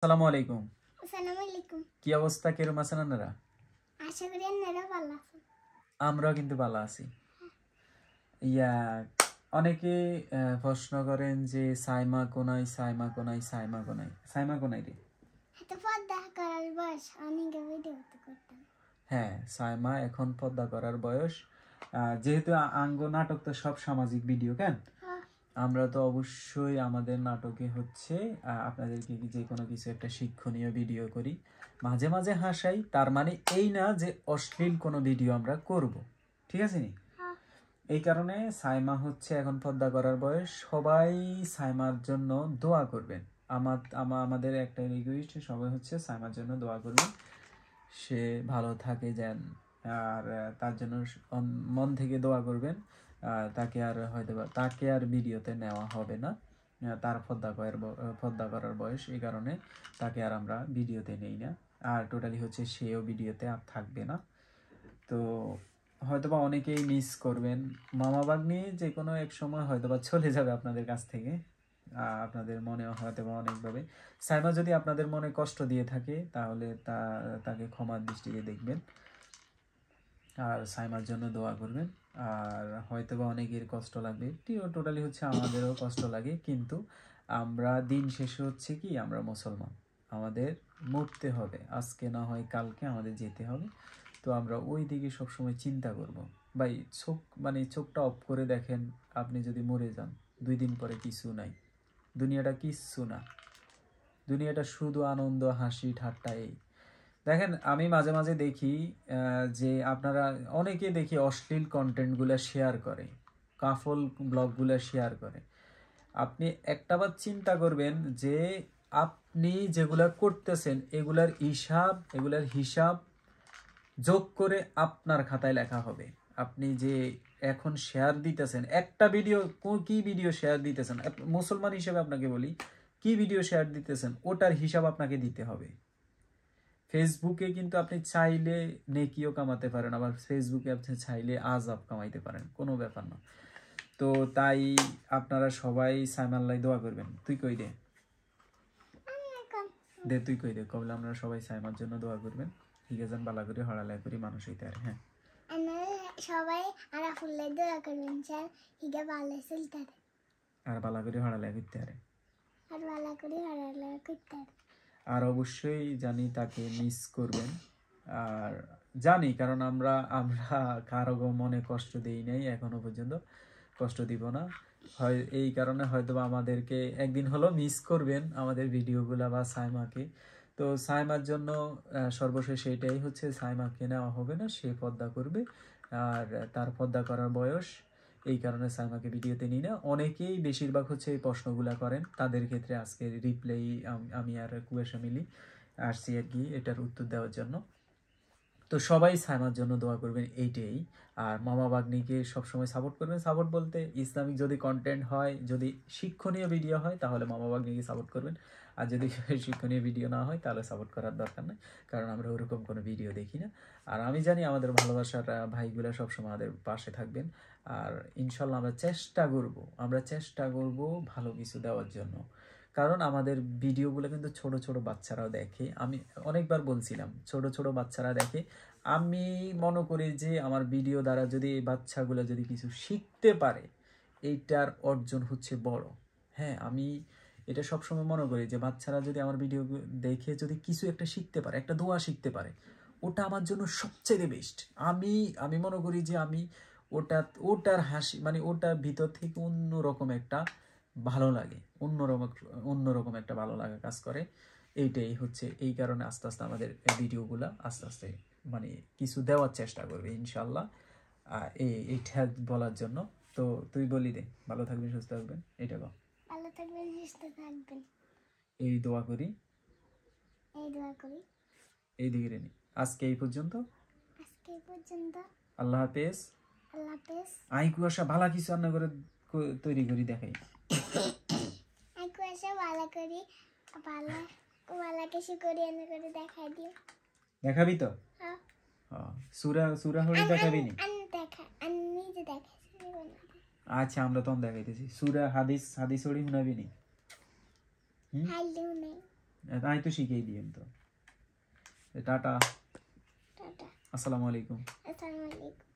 আসসালামু আলাইকুম। আসসালামু আলাইকুম। কি অবস্থা, কিরকম আছেন আপনারা? আশা করি আপনারা ভালো আছেন। আমরাও কিন্তু ভালো আছি। ইয়া অনেকে প্রশ্ন করেন যে সাইমা কোনাই, সাইমা কোনাই, সাইমা কোনাই, সাইমা কোনাই রে? এত পর্দা করার বয়স, অনেকে ভিডিও করতাম। হ্যাঁ, সাইমা এখন পর্দা করার বয়স। যেহেতু আঙ্গ নাটক তো সব সামাজিক ভিডিও, কেন আমরা তো অবশ্যই আমাদের নাটকে হচ্ছে আপনাদেরকে যে কোনো কিছু একটা শিক্ষণীয় ভিডিও করি, মাঝে মাঝে হাসাই। তার মানে এই না যে অশ্লীল কোনো ভিডিও আমরা করব, ঠিক আছে নি? এই কারণে সাইমা হচ্ছে এখন পর্দা করার বয়স। সবাই সাইমার জন্য দোয়া করবেন। আমাদের একটা রিকোয়েস্ট, সবাই হচ্ছে সাইমার জন্য দোয়া করবেন, সে ভালো থাকে যেন। আর তার জন্য মন থেকে দোয়া করবেন। তাকে আর ভিডিওতে নেওয়া হবে না। তার পর্দা করার বয়স, এই কারণে তাকে আর আমরা ভিডিওতে নেই না। আর টোটালি হচ্ছে সেও ভিডিওতে আর থাকবে না। তো হয়তোবা অনেকেই মিস করবেন। মামা ভাগ্নি যে কোনো এক সময় হয়তোবা চলে যাবে আপনাদের কাছ থেকে। আপনাদের মনে হয়তোবা অনেকভাবে সাইমা যদি আপনাদের মনে কষ্ট দিয়ে থাকে, তাহলে তাকে ক্ষমার দৃষ্টিতে দেখবেন আর সাইমার জন্য দোয়া করবেন। আর হয়তোবা অনেকের কষ্ট লাগবে, টোটালি হচ্ছে আমাদেরও কষ্ট লাগে, কিন্তু আমরা দিন শেষে হচ্ছে কি, আমরা মুসলমান, আমাদের মরতে হবে, আজকে না হয় কালকে আমাদের যেতে হবে। তো আমরা ওই দিকে সবসময় চিন্তা করব। ভাই চোখটা অফ করে দেখেন, আপনি যদি মরে যান 2 দিন পরে কিছু নাই, দুনিয়াটা কিচ্ছু না, দুনিয়াটা শুধু আনন্দ, হাসি, ঠাট্টা। এই দেখেন, আমি মাঝে মাঝে দেখি যে আপনারা অনেকে দেখি অশ্লীল কন্টেন্টগুলো শেয়ার করে, কাফল ব্লগগুলো শেয়ার করে। আপনি একটাবার চিন্তা করবেন যে আপনি যেগুলা করতেছেন এগুলার হিসাব যোগ করে আপনার খাতায় লেখা হবে। আপনি যে এখন শেয়ার দিতেছেন একটা ভিডিও, কি ভিডিও শেয়ার দিতেছেন, মুসলমান হিসেবে আপনাকে বলি, কি ভিডিও শেয়ার দিতেছেন ওটার হিসাব আপনাকে দিতে হবে। ফেসবুকে কিন্তু আপনি চাইলে নেকিও কামাতে পারেন, আবার ফেসবুকে আপনি চাইলে আযাব কামাইতে পারেন, কোনো ব্যাপার না। তো তাই আপনারা সবাই সাইমাল্লাই দোয়া করবেন। তুই কই দে তুই কই দে কবলে আমরা সবাই সাইমার জন্য দোয়া করবেন। ঠিক আছে, বালা করে হড়ালাই করি মানুষ হইতে আর। হ্যাঁ, সবাই আরাফুল্লাহ দোয়া করবেন স্যার, হিগা ভালো চলতে আর বালা করে হড়ালাই করতে আরে, আর ভালো করে হারালে করতে। আর অবশ্যই জানি তাকে মিস করবেন। আর জানি, কারণ আমরা কারো মনে কষ্ট দেই নাই এখনো পর্যন্ত, কষ্ট দিব না। হয় এই কারণে হয়তো আমাদেরকে একদিন হলো মিস করবেন আমাদের ভিডিওগুলো বা সাইমাকে। তো সাইমার জন্য সর্বশেষ এটাই হচ্ছে, সাইমাকে নেওয়া হবে না, সে পর্দা করবে। আর তার পর্দা করার বয়স, এই কারণে সাইমাকে ভিডিওতে নিই না। অনেকেই বেশিরভাগ হচ্ছে এই প্রশ্নগুলা করেন, তাদের ক্ষেত্রে আজকে রিপ্লাই আমি আর কুয়াশা মিলি আসছি আর কি এটার উত্তর দেওয়ার জন্য। তো সবাই সাইমার জন্য দোয়া করবেন, এইটাই। আর মামা ভাগ্নিকে সবসময় সাপোর্ট করবেন। সাপোর্ট বলতে ইসলামিক যদি কন্টেন্ট হয়, যদি শিক্ষণীয় ভিডিও হয়, তাহলে মামা ভাগ্নিকে সাপোর্ট করবেন। আর যদি শিক্ষণীয় ভিডিও না হয়, তাহলে সাপোর্ট করার দরকার নেই, কারণ আমরা ওরকম কোনো ভিডিও দেখি না। আর আমি জানি আমাদের ভালোবাসার ভাইগুলো সবসময় আমাদের পাশে থাকবেন। আর ইনশাল্লাহ আমরা চেষ্টা করব ভালো কিছু দেওয়ার জন্য, কারণ আমাদের ভিডিওগুলো কিন্তু ছোট ছোট বাচ্চারাও দেখে। আমি অনেকবার বলছিলাম, ছোট ছোট বাচ্চারা দেখে। আমি মনে করি যে আমার ভিডিও দ্বারা যদি এই বাচ্চাগুলো যদি কিছু শিখতে পারে, এইটার অর্জন হচ্ছে বড়। হ্যাঁ, আমি এটা সবসময় মনে করি যে বাচ্চারা যদি আমার ভিডিও দেখে যদি কিছু একটা শিখতে পারে, একটা দোয়া শিখতে পারে, ওটা আমার জন্য সবচেয়ে বেস্ট। আমি মনে করি যে আমি ওটার হাসি, ওটার ভিতর থেকে অন্যরকম একটা ভালো লাগে, অন্যরকম একটা ভালো লাগা কাজ করে। এইটাই হচ্ছে, এই কারণে আস্তে আস্তে আমাদের ভিডিওগুলো আস্তে আস্তে কিছু দেওয়ার চেষ্টা করবে ইনশাল্লাহ। এইটা বলার জন্য। তো তুই বলি দে, ভালো থাকবেন, সুস্থ থাকবেন, এটা বল। ভালো থাকবেন, সুস্থ থাকবেন, এই দোয়া করি, এই দিকে রে নি। আজকে এই পর্যন্ত। আল্লাহ হাফেজ। আই কুয়াশা ভালো কিছু রান্না করে তৈরি করি দেখাই। আই কুয়াশা ভালো করি, ভালো কিছু করে এনে করে দেখাই দিও। দেখাবি তো? হ্যাঁ। সূরা হরি দেখাবি নি? আমি নিজে দেখাইছি। আচ্ছা, আমরা তখন দেখাইতেছি। সূরা হাদিস হরি শুনাবি নি? হাইলেও নেই। তাই তো শিখেই দিয়েন তো টাটা টাটা আসসালামু আলাইকুম আসসালামু আলাইকুম